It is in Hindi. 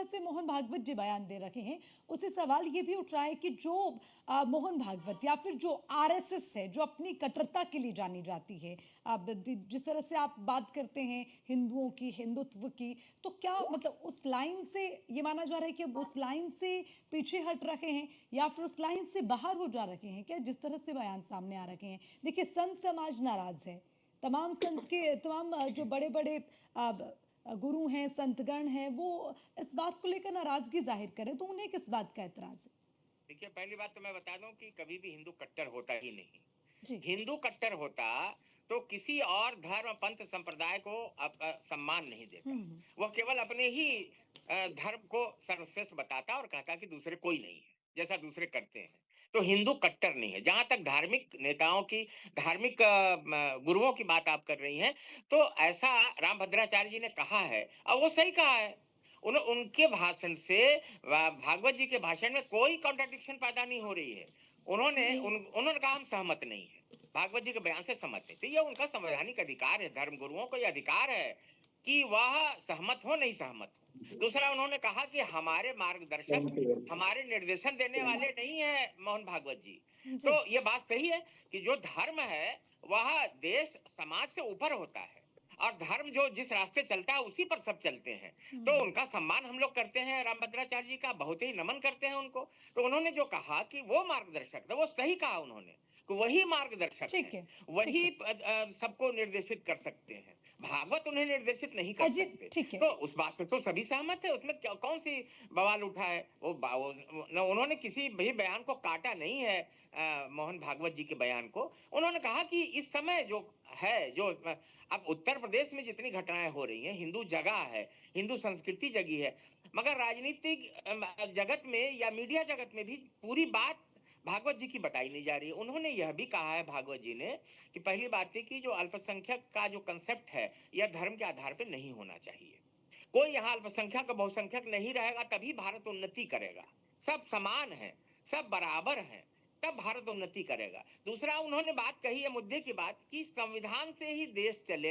तरह से मोहन भागवत जी बयान दे रखे हैं, उससे सवाल ये भी उठ रहा है कि जो मोहन भागवत या फिर जो आरएसएस है, जो अपनी कट्टरता के लिए जानी जाती है, अब जिस तरह से आप बात करते हैं हिंदुओं की, हिंदुत्व की, तो क्या मतलब उस लाइन से ये माना जा रहा है कि अब उस लाइन से पीछे हट रखे हैं या फिर उस लाइन से बाहर हो जा रखे हैं क्या, जिस तरह से बयान सामने आ रखे हैं? देखिए, संत समाज नाराज है, तमाम संत के तमाम जो बड़े बड़े गुरु हैं, संतगण हैं, वो इस बात को लेकर नाराजगी जाहिर करें, तो उन्हें किस बात का एतराज है? देखिए, पहली बात तो मैं बता दूं कि कभी भी हिंदू कट्टर होता ही नहीं। जी। हिंदू कट्टर होता तो किसी और धर्म पंथ संप्रदाय को सम्मान नहीं देता। हम्म। वह केवल अपने ही धर्म को सर्वश्रेष्ठ बताता और कहता कि दूसरे कोई नहीं है जैसा दूसरे करते हैं। तो हिंदू कट्टर नहीं है। जहां तक धार्मिक नेताओं की, धार्मिक गुरुओं की बात आप कर रही हैं, तो ऐसा रामभद्राचार्य जी ने कहा है और वो सही कहा है। उनके भाषण से, भागवत जी के भाषण में कोई कॉन्ट्रडिक्शन पैदा नहीं हो रही है। जी। उन्होंने कहा हम सहमत नहीं है, भागवत जी के बयान से सहमत है। तो ये उनका संवैधानिक अधिकार है, धर्म गुरुओं को यह अधिकार है कि वह सहमत हो, नहीं सहमत हो। दूसरा, उन्होंने कहा कि हमारे मार्गदर्शक, हमारे निर्देशन देने वाले नहीं है मोहन भागवत जी। जी। तो ये बात सही है कि जो धर्म है वह देश समाज से ऊपर होता है, और धर्म जो जिस रास्ते चलता है उसी पर सब चलते हैं। तो हम्म। उनका सम्मान हम लोग करते हैं, रामभद्राचार्य जी का बहुत ही नमन करते हैं उनको। तो उन्होंने जो कहा कि वो मार्गदर्शक था, वो सही कहा उन्होंने कि वही मार्गदर्शक ठीक है, है। ठीक वही है। सबको निर्देशित कर सकते हैं। भागवत उन्हें निर्देशित नहीं कर अजीत, सकते। ठीक है। तो उस बात से तो सभी सहमत है, उसमें कौन सी बवाल उठा है। उन्होंने किसी भी बयान को काटा नहीं है। मोहन भागवत जी के बयान को उन्होंने कहा कि इस समय जो है, जो अब उत्तर प्रदेश में जितनी घटनाएं हो रही हैं, हिंदू जगह है, हिंदू संस्कृति जगी है, मगर राजनीतिक जगत में या मीडिया जगत में भी पूरी बात भागवत जी की बताई नहीं जा रही है। उन्होंने यह भी कहा है, भागवत जी ने, कि पहली बात है कि जो अल्पसंख्यक का जो कंसेप्ट है यह धर्म के आधार पर नहीं होना चाहिए। कोई यहाँ अल्पसंख्यक का बहुसंख्यक नहीं रहेगा तभी भारत उन्नति करेगा। सब समान है, सब बराबर हैं, तब भारत उन्नति करेगा। दूसरा, उन्होंने बात कही है, मुद्दे की बात, कि संविधान से ही देश चले।